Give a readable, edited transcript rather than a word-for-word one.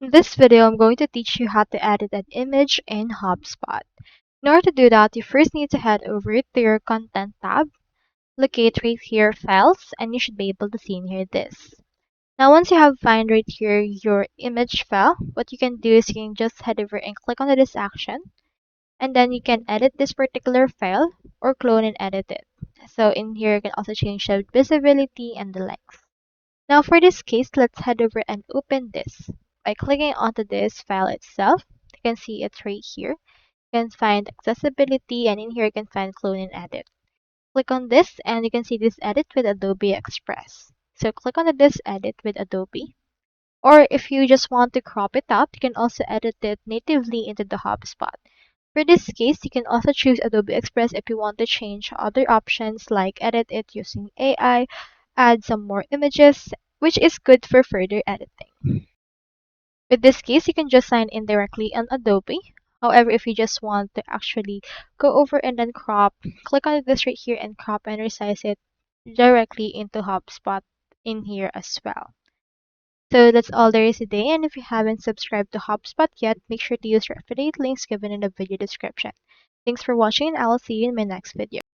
In this video, I'm going to teach you how to edit an image in HubSpot. In order to do that, you first need to head over to your Content tab, locate right here Files, and you should be able to see in here this. Now, once you have found right here your image file, what you can do is you can just head over and click on this action, and then you can edit this particular file or clone and edit it. So in here, you can also change the visibility and the length. Now for this case, let's head over and open this. By clicking onto this file itself, you can see it's right here. You can find accessibility, and in here you can find clone and edit. Click on this and you can see this edit with Adobe Express. So click on this edit with Adobe. Or if you just want to crop it out, you can also edit it natively into the HubSpot. For this case, you can also choose Adobe Express if you want to change other options like edit it using AI, add some more images, which is good for further editing. With this case, you can just sign in directly on Adobe. However, if you just want to actually go over and then crop, click on this right here and crop and resize it directly into HubSpot in here as well. So that's all there is today, and if you haven't subscribed to HubSpot yet, make sure to use your affiliate links given in the video description. Thanks for watching, and I will see you in my next video.